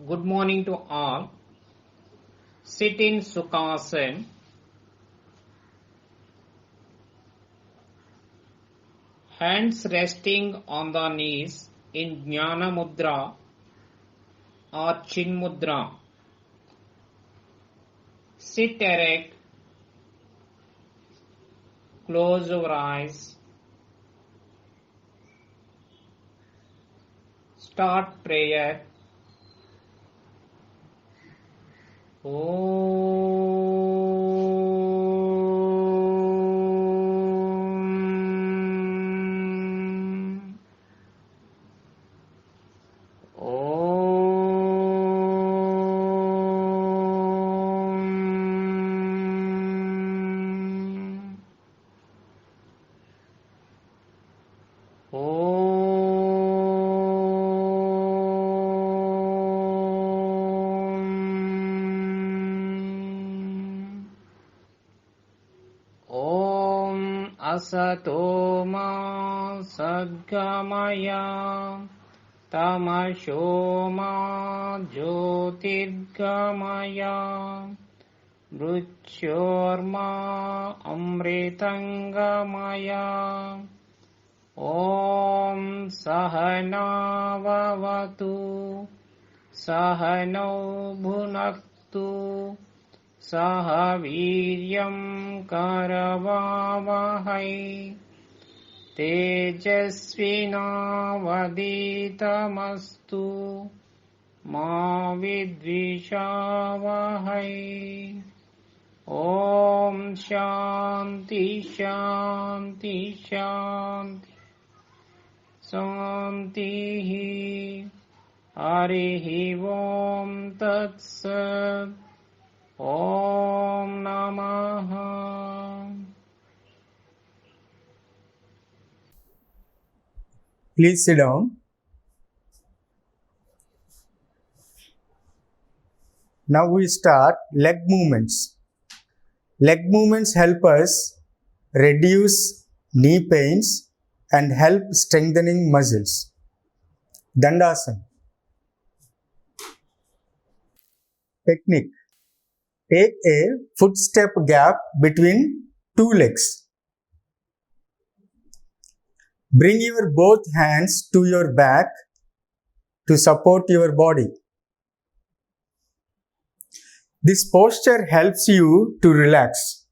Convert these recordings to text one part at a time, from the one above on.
Good morning to all. Sit in Sukhasana. Hands resting on the knees in Jnana Mudra or Chin Mudra. Sit erect. Close your eyes. Start prayer. Asato ma sadgamaya tamasho ma jyotirgamaya mruchyorma amritangamaya Om Sahana Vavatu Sahano Bhunaktu Sahaviryam Karavavahai Tejasvinavaditamastu Ma Vidvishavahai Om Shanti Shanti Shanti Santihi Harihi Om Tat Sat Om Namaha. Please sit down. Now we start leg movements. Leg movements help us reduce knee pains and help strengthening muscles. Dandasana. Technique. Take a footstep gap between two legs. Bring your both hands to your back to support your body. This posture helps you to relax.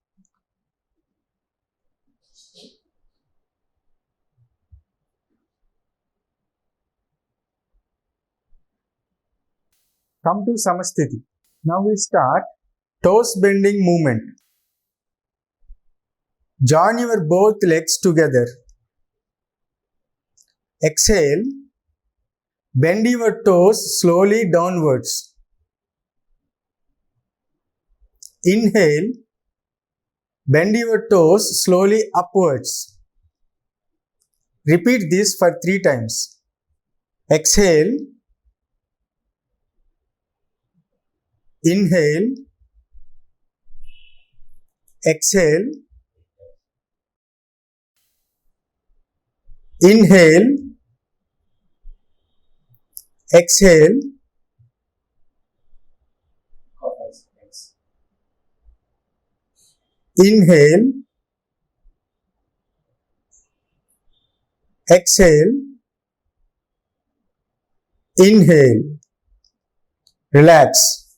Come to Samasthiti. Now we start toes bending movement. Join your both legs together. Exhale. Bend your toes slowly downwards. Inhale. Bend your toes slowly upwards. Repeat this for 3 times. Exhale. Inhale. Exhale. Inhale. Exhale. Inhale. Exhale. Inhale. Relax.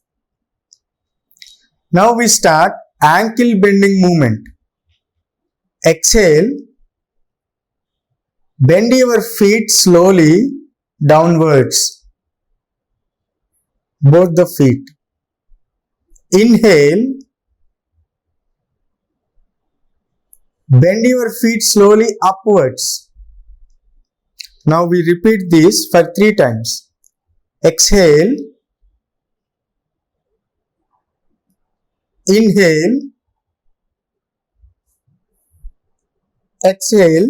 Now we start ankle bending movement. Exhale. Bend your feet slowly downwards. Both the feet. Inhale. Bend your feet slowly upwards. Now we repeat this for 3 times. Exhale. Inhale. Exhale.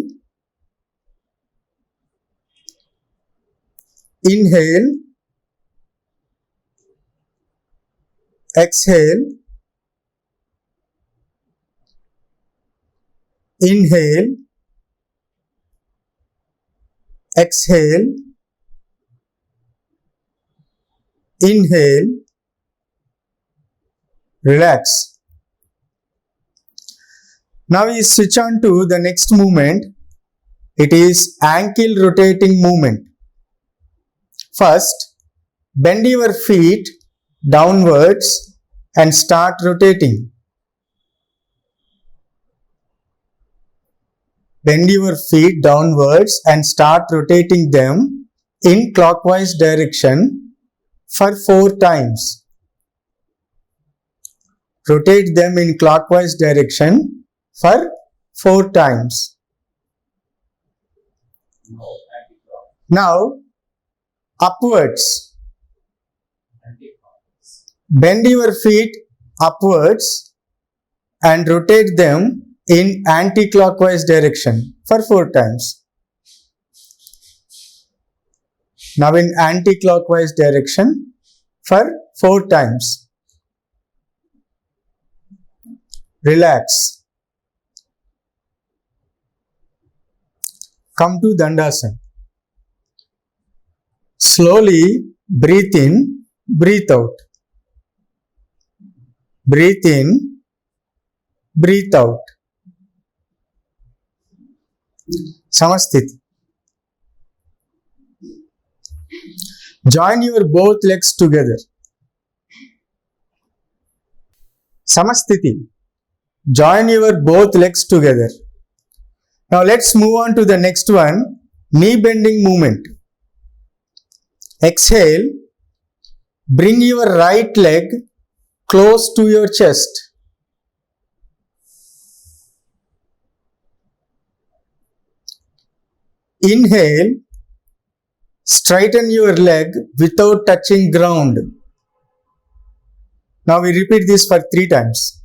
Inhale. Exhale. Inhale. Exhale. inhale, relax. Now we switch on to the next movement. It is ankle rotating movement. First, bend your feet downwards and start rotating. Bend your feet downwards and start rotating them in clockwise direction for 4 times. Rotate them in clockwise direction for 4 times. Now, upwards. Bend your feet upwards and rotate them in anti-clockwise direction for 4 times. Now in anti-clockwise direction for 4 times. Relax. Come to Dandasana. Slowly breathe in, breathe out. Breathe in, breathe out. Samasthiti. Join your both legs together. Samasthiti. Join your both legs together. Now let's move on to the next one, knee bending movement. Exhale. Bring your right leg close to your chest. Inhale, straighten your leg without touching ground. Now we repeat this for 3 times.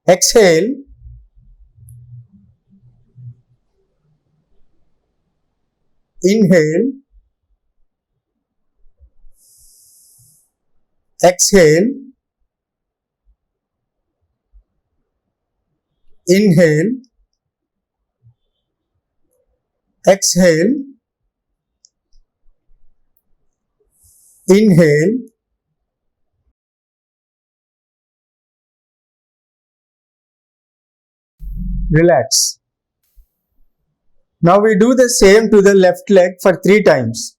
Exhale, inhale, exhale, inhale, exhale, inhale, relax. Now we do the same to the left leg for 3 times.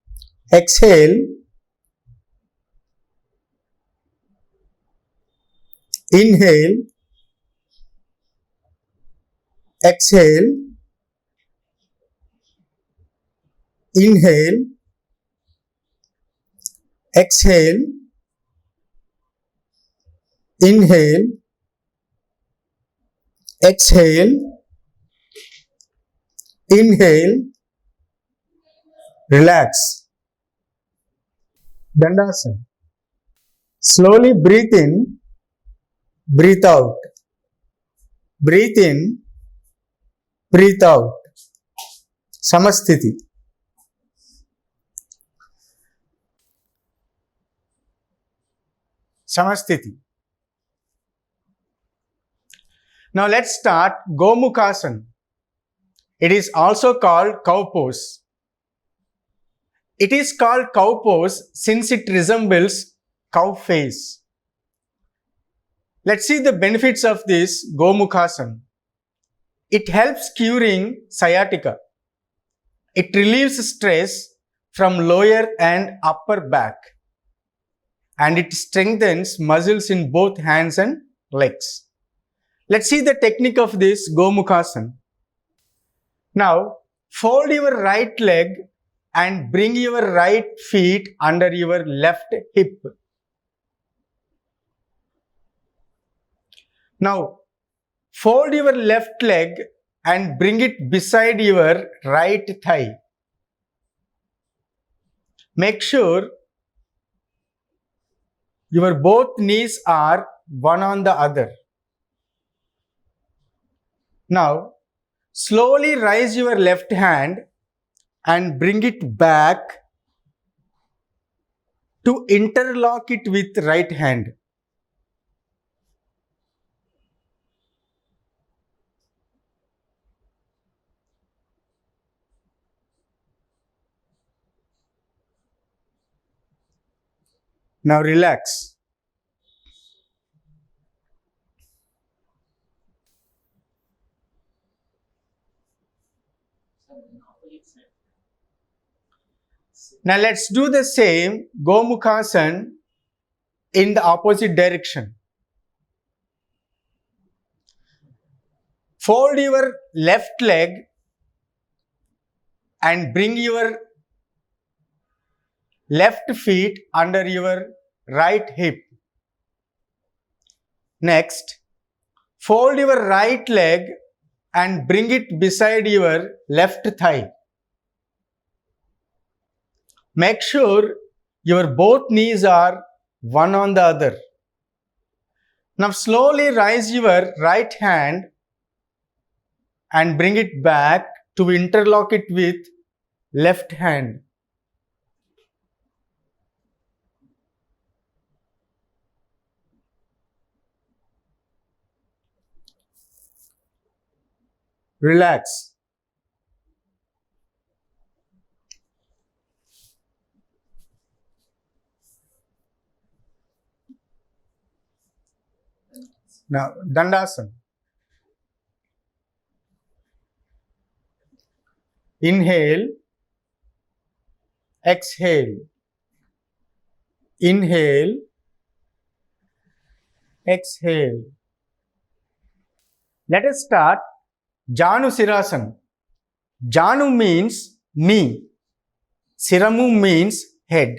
Exhale, inhale, exhale, inhale, exhale, inhale, exhale, inhale, relax. Dandasana. Slowly breathe in, breathe out. Breathe in, breathe out. Samasthiti. Samasthiti. Now let's start Gomukhasana. It is also called cow pose. It is called cow pose since it resembles cow face. Let's see the benefits of this Gomukhasana. It helps curing sciatica. It relieves stress from lower and upper back. And it strengthens muscles in both hands and legs. Let's see the technique of this Gomukhasana. Now, fold your right leg and bring your right feet under your left hip. Now, fold your left leg and bring it beside your right thigh. Make sure your both knees are one on the other. Now, slowly raise your left hand and bring it back to interlock it with right hand. Now relax. Now let's do the same Gomukhasan in the opposite direction. Fold your left leg and bring your left feet under your right hip. Next, fold your right leg and bring it beside your left thigh. Make sure your both knees are one on the other. Now slowly raise your right hand and bring it back to interlock it with left hand. Relax. Now, Dandasana. Inhale, exhale. Inhale, exhale. Let us start Janu Sirasana. Janu means knee. Siramu means head.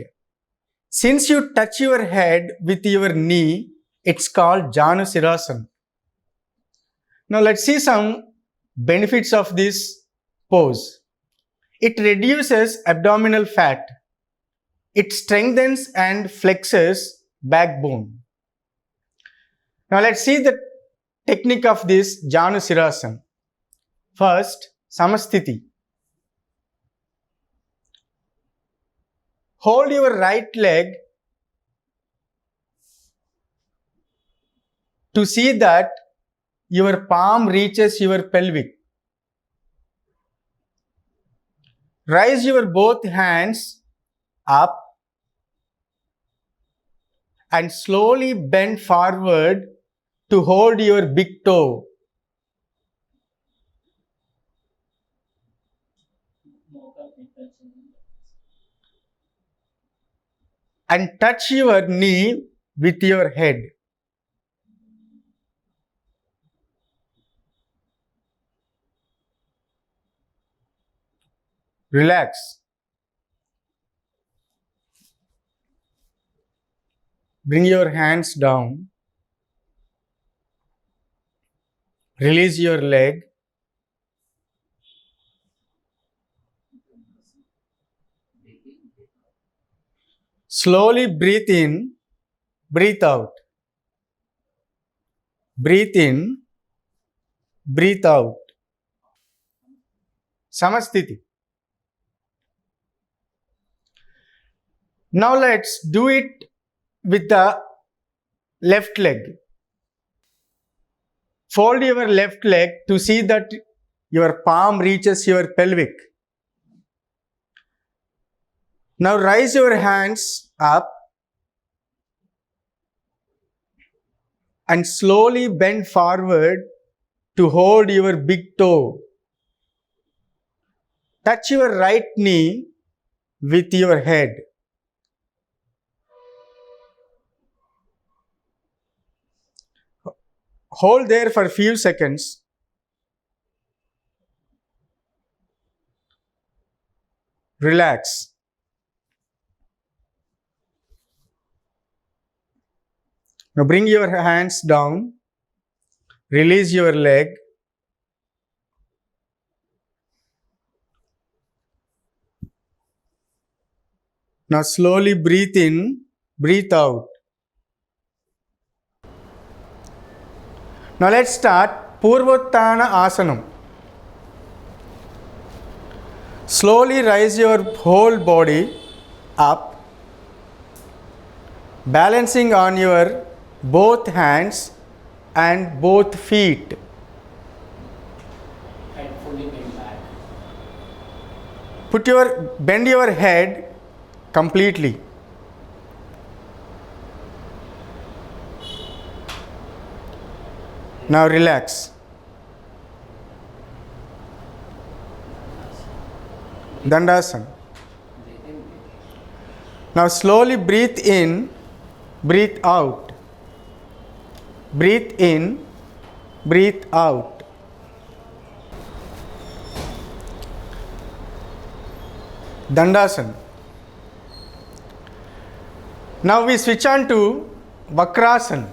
Since you touch your head with your knee, it's called Janu Sirasana. Now let's see some benefits of this pose. It reduces abdominal fat. It strengthens and flexes backbone. Now let's see the technique of this Janu Sirasana. First, Samasthiti. Hold your right leg to see that your palm reaches your pelvic. Raise your both hands up and slowly bend forward to hold your big toe. And touch your knee with your head. Relax. Bring your hands down. Release your leg. Slowly breathe in, breathe out. Breathe in, breathe out. Samasthiti. Now let's do it with the left leg. Fold your left leg to see that your palm reaches your pelvic. Now raise your hands up and slowly bend forward to hold your big toe. Touch your right knee with your head. Hold there for a few seconds. Relax. Now bring your hands down. Release your leg. Now slowly breathe in, breathe out. Now let's start Purvottana Asanam. Slowly raise your whole body up, balancing on your both hands and both feet. Head fully bent back. Bend your head completely. Now relax. Dandasana. Now slowly breathe in, breathe out. Breathe in, breathe out. Dandasana. Now we switch on to Vakrasana.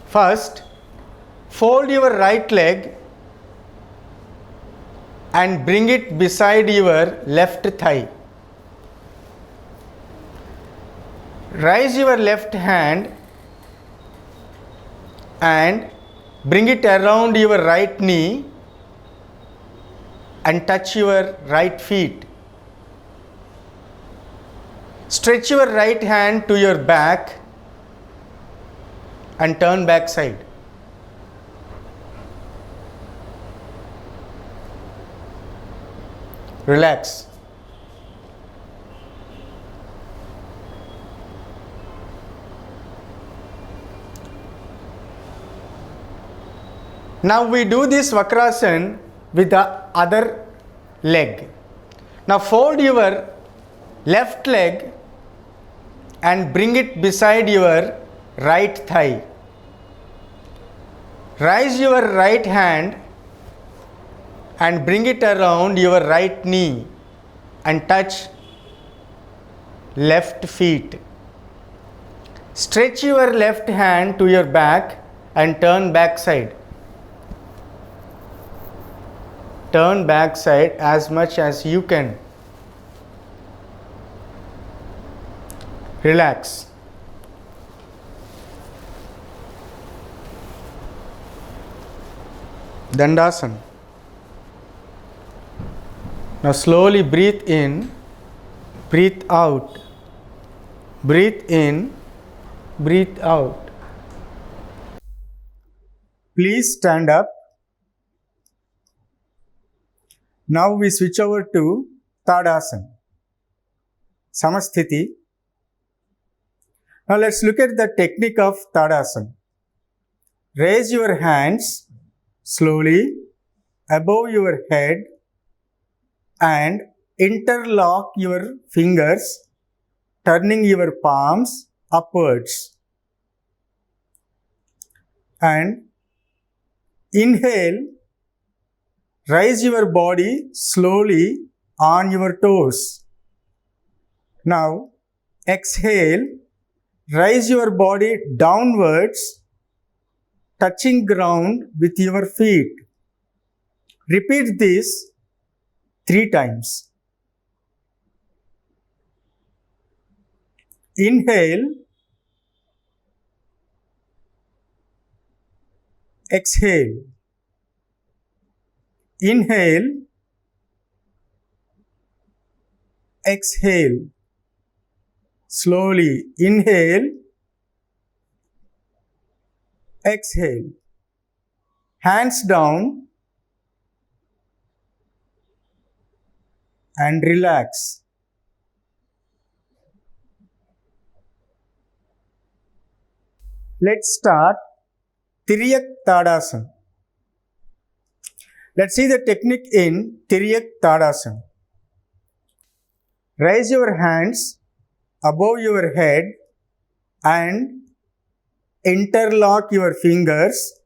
First, fold your right leg and bring it beside your left thigh. Raise your left hand and bring it around your right knee and touch your right feet. Stretch your right hand to your back and turn back side. Relax. Now we do this Vakrasana with the other leg. Now fold your left leg and bring it beside your right thigh. Raise your right hand and bring it around your right knee and touch left feet. Stretch your left hand to your back and turn back side. Turn back side as much as you can. Relax. Dandasana. Now slowly breathe in, breathe out. Breathe in, breathe out. Please stand up. Now we switch over to Tadasana. Samasthiti. Now let's look at the technique of Tadasana. Raise your hands slowly above your head and interlock your fingers, turning your palms upwards. And inhale, raise your body slowly on your toes. Now exhale, raise your body downwards, touching ground with your feet. Repeat this 3 times. Inhale, exhale. Inhale, exhale. Slowly inhale, exhale. Hands down and relax. Let's start Tiriyak Tadasana. Let's see the technique in Tiriyak Tadasana. Raise your hands above your head and interlock your fingers,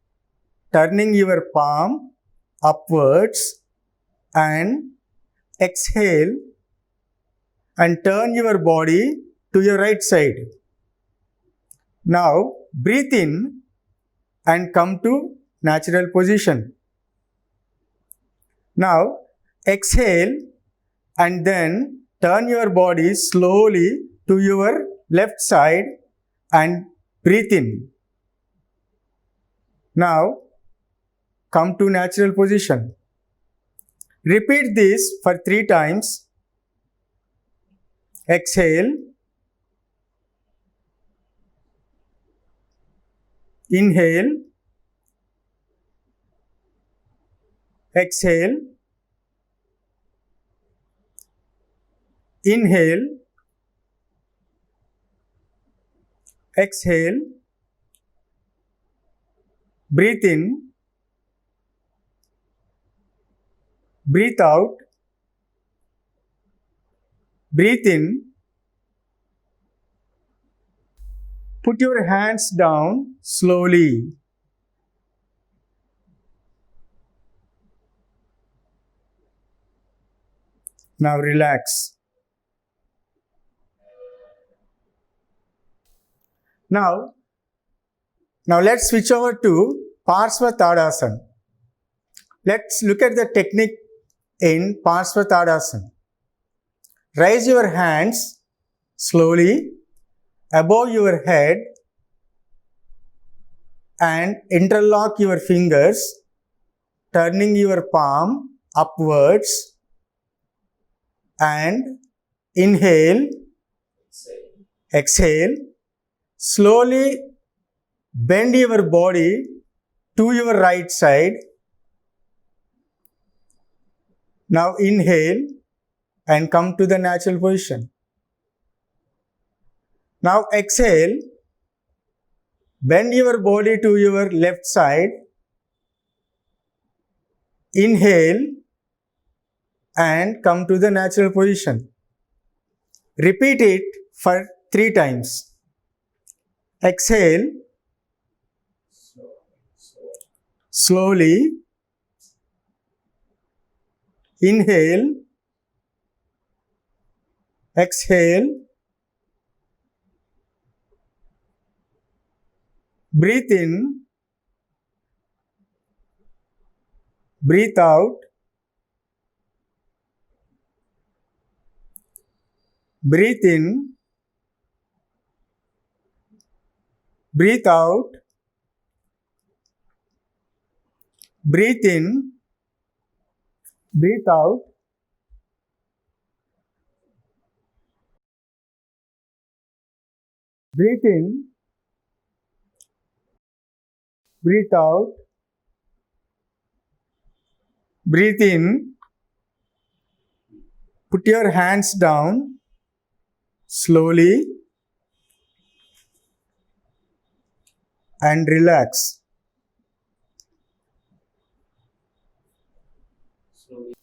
turning your palm upwards, and exhale and turn your body to your right side. Now breathe in and come to natural position. Now exhale and then turn your body slowly to your left side and breathe in. Now come to natural position. Repeat this for 3 times. Exhale, inhale, exhale, inhale, exhale. breathe in, breathe out, breathe in, put your hands down slowly. Now relax. Now let's switch over to Parshva-Tadasana. Let's look at the technique in Parshva-Tadasana. Raise your hands slowly above your head and interlock your fingers, turning your palm upwards, and inhale, exhale. Slowly bend your body to your right side. Now inhale and come to the natural position. Now exhale, bend your body to your left side. Inhale and come to the natural position. Repeat it for 3 times. Exhale, slowly, inhale, exhale, breathe in, breathe out, breathe in, breathe out, breathe in, breathe out, breathe in, breathe out, breathe in, put your hands down slowly and relax.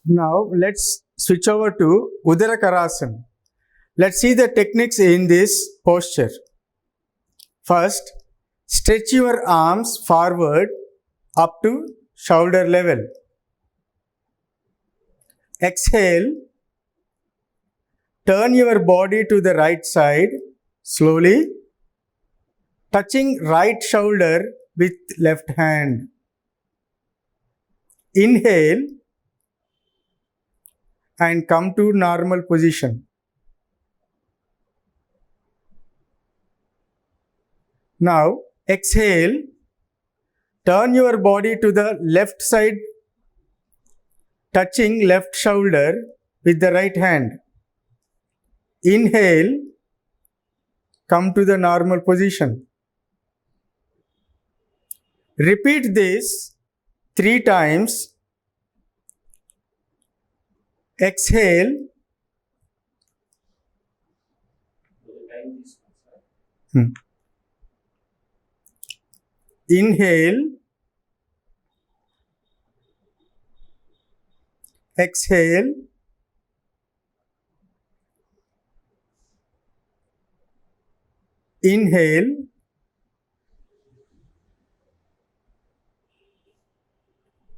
Now let's switch over to Uddara-Karasana. Let's see the techniques in this posture. First, stretch your arms forward up to shoulder level. Exhale, turn your body to the right side slowly, touching right shoulder with left hand. Inhale and come to normal position. Now exhale, turn your body to the left side, touching left shoulder with the right hand. Inhale, come to the normal position. Repeat this 3 times. Exhale. Inhale. Exhale. Inhale.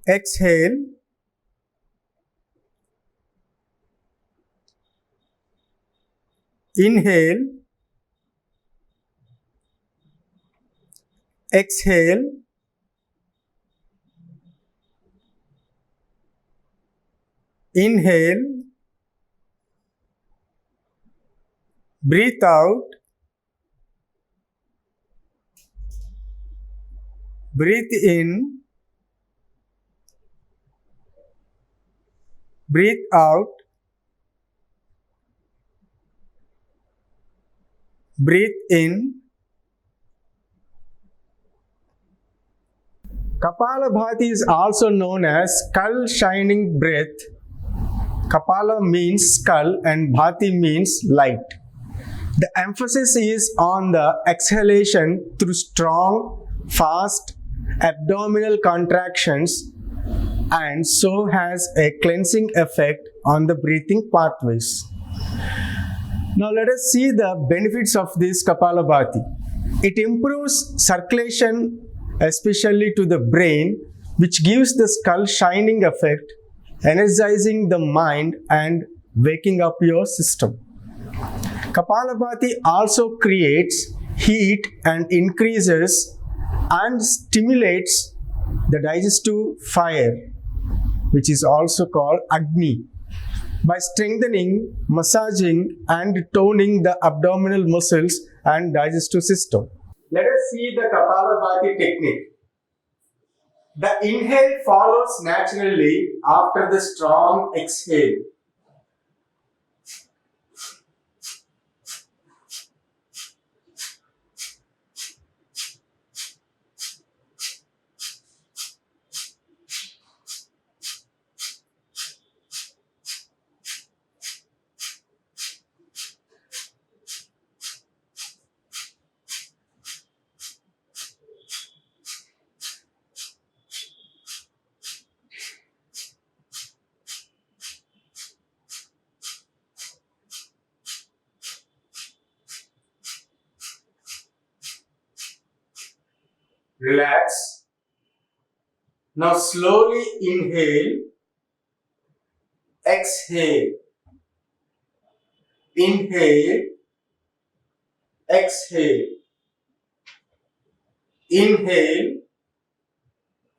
Exhale. Inhale. Exhale. Inhale. Breathe out. Breathe in. Breathe out. Breathe in. Kapalabhati is also known as skull shining breath. Kapala means skull and Bhati means light. The emphasis is on the exhalation through strong, fast abdominal contractions and so has a cleansing effect on the breathing pathways. Now let us see the benefits of this Kapalabhati. It improves circulation, especially to the brain, which gives the skull shining effect, energizing the mind and waking up your system. Kapalabhati also creates heat and increases and stimulates the digestive fire, which is also called Agni, by strengthening, massaging and toning the abdominal muscles and digestive system. Let us see the Kapalabhati technique. The inhale follows naturally after the strong exhale. Relax. Now slowly inhale, exhale, inhale, exhale, inhale,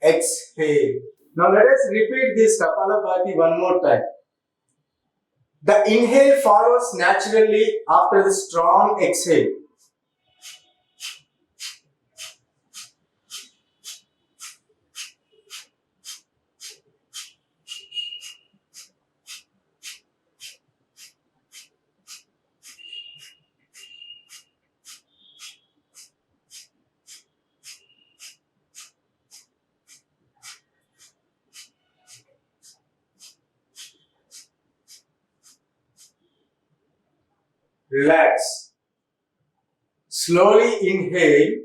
exhale. Now let us repeat this Kapalabhati one more time. The inhale follows naturally after the strong exhale. Relax. Slowly inhale,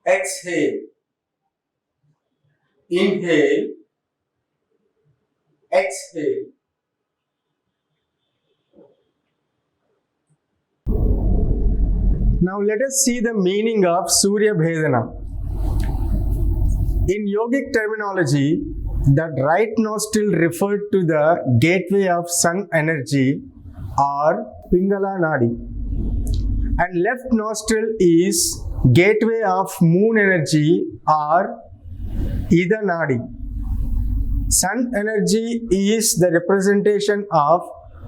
exhale, inhale, exhale. Now let us see the meaning of Surya Bhedana. In yogic terminology, the right nostril referred to the gateway of sun energy or Pingala Nadi, and left nostril is gateway of moon energy or Ida Nadi. Sun energy is the representation of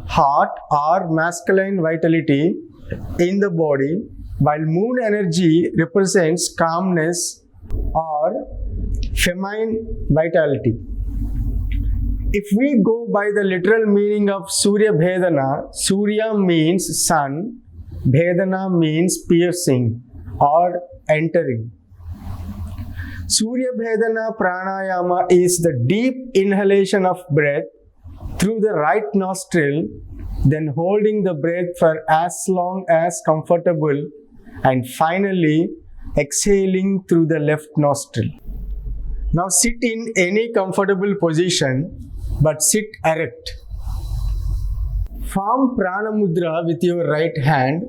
heart or masculine vitality in the body, while moon energy represents calmness or feminine vitality. If we go by the literal meaning of Surya Bhedana, Surya means sun, Bhedana means piercing or entering. Surya Bhedana Pranayama is the deep inhalation of breath through the right nostril, then holding the breath for as long as comfortable, and finally exhaling through the left nostril. Now sit in any comfortable position, but sit erect. Form Prana Mudra with your right hand.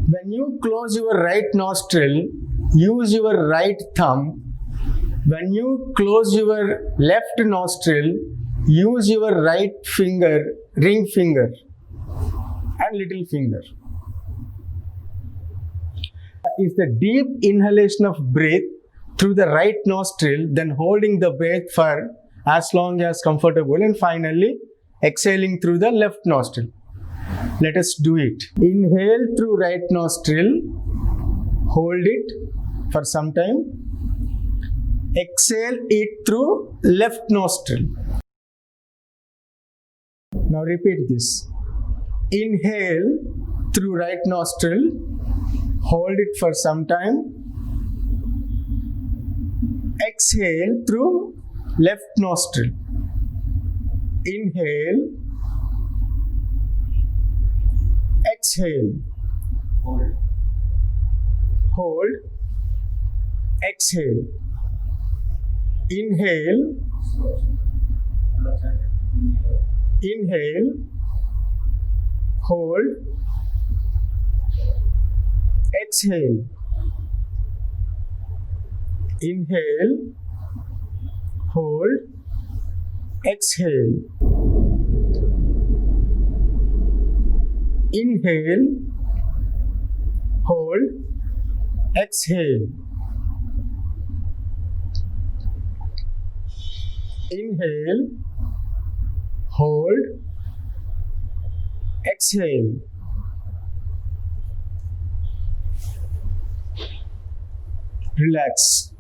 When you close your right nostril, use your right thumb. When you close your left nostril, use your right finger, ring finger, and little finger. Is the deep inhalation of breath through the right nostril, then holding the breath for as long as comfortable, and finally exhaling through the left nostril. Let us do it. Inhale through right nostril, hold it for some time. Exhale it through left nostril. Now repeat this. Inhale through right nostril, hold it for some time. Exhale through left nostril. Inhale. Exhale. Hold. hold, exhale. Inhale, inhale, hold, exhale. Inhale, hold, exhale. Inhale, hold, exhale. Inhale, hold, exhale. Relax.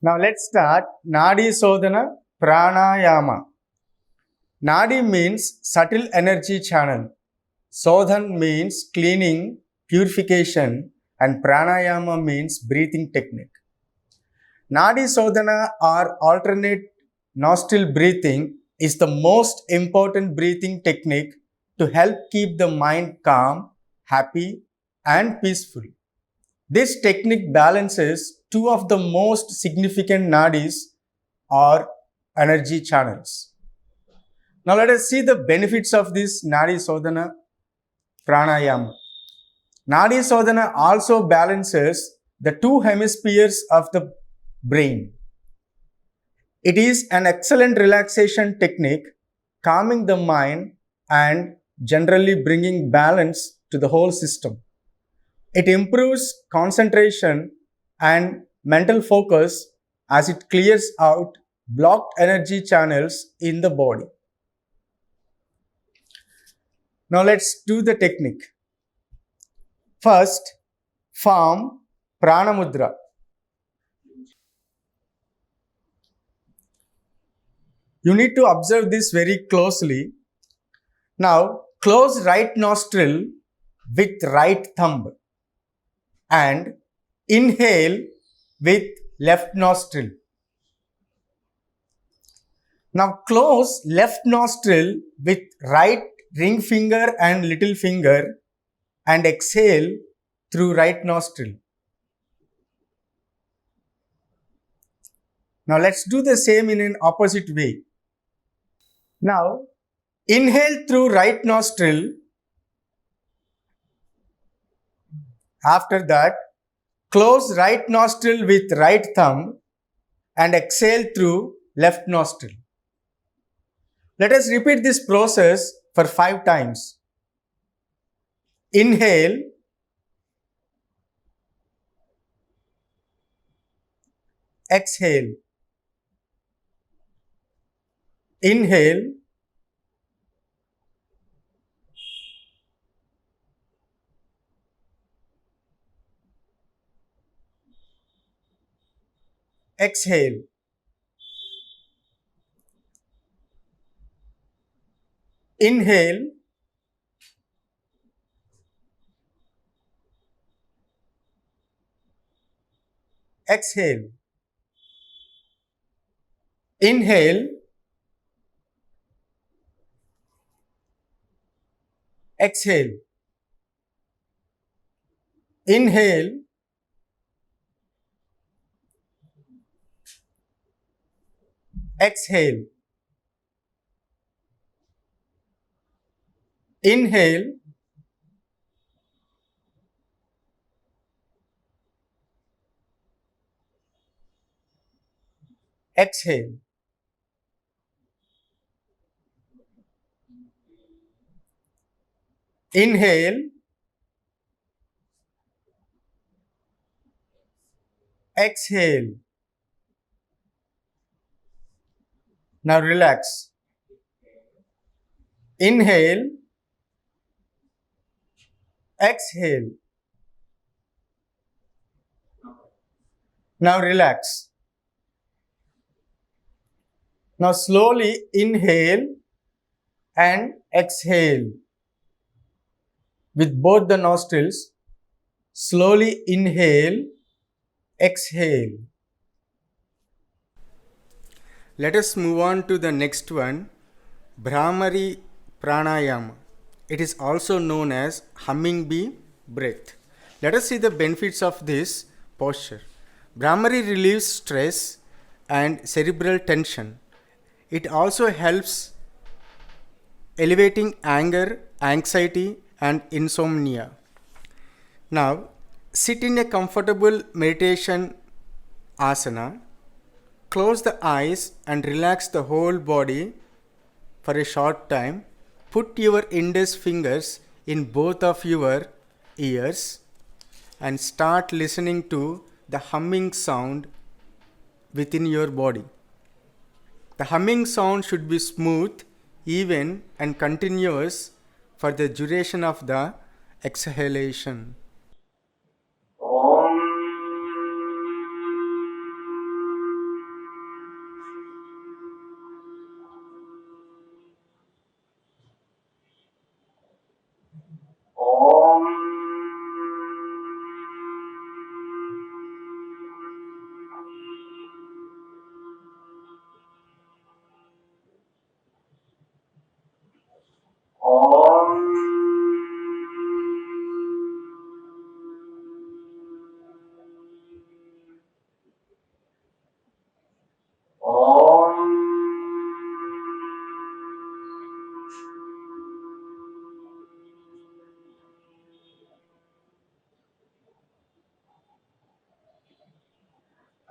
Now let's start Nadi Sodhana Pranayama. Nadi means subtle energy channel. Sodhan means cleaning, purification, and Pranayama means breathing technique. Nadi Sodhana or alternate nostril breathing is the most important breathing technique to help keep the mind calm, happy, and peaceful. This technique balances two of the most significant nadis or energy channels. Now let us see the benefits of this Nadi Sodhana Pranayama. Nadi Sodhana also balances the two hemispheres of the brain. It is an excellent relaxation technique, calming the mind and generally bringing balance to the whole system. It improves concentration and mental focus as it clears out blocked energy channels in the body. Now let's do the technique. First, form Pranamudra. You need to observe this very closely. Now, close right nostril with right thumb and inhale with left nostril. Now, close left nostril with right ring finger and little finger and exhale through right nostril. Now, let's do the same in an opposite way. Now, inhale through right nostril. After that, close right nostril with right thumb and exhale through left nostril. Let us repeat this process for 5 times. Inhale, exhale. Inhale, exhale. Inhale, exhale. Inhale, exhale. Inhale, exhale. Inhale, exhale. Inhale, exhale. Now relax. Inhale, exhale. Now relax. Now slowly inhale and exhale. With both the nostrils, slowly inhale exhale. Let us move on to the next one, Bhramari Pranayama. It is also known as humming bee breath. Let us see the benefits of this posture. Bhramari relieves stress and cerebral tension. It also helps elevating anger, anxiety, and insomnia. Now, sit in a comfortable meditation asana. Close the eyes and relax the whole body for a short time. Put your index fingers in both of your ears and start listening to the humming sound within your body. The humming sound should be smooth, even, and continuous for the duration of the exhalation.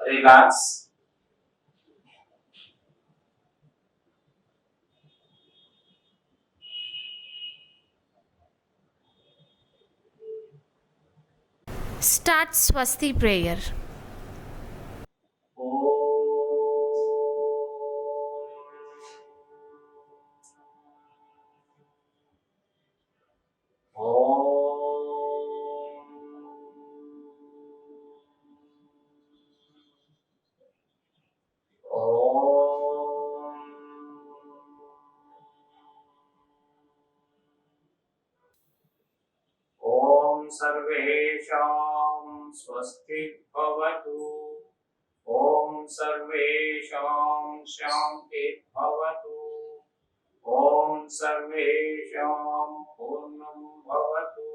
Relax. Start Swasti prayer. सर्वेषां स्वस्ति भवतु। ॐ सर्वेषां शान्ति भवतु। ॐ सर्वेषां पूर्णं भवतु।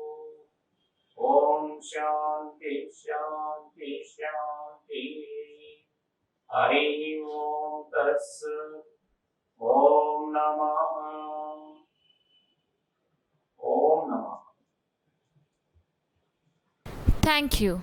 ॐ शान्ति शान्ति शान्ति। हरि ओम तत्सत्। ओम नमः। ओम नमः। Thank you.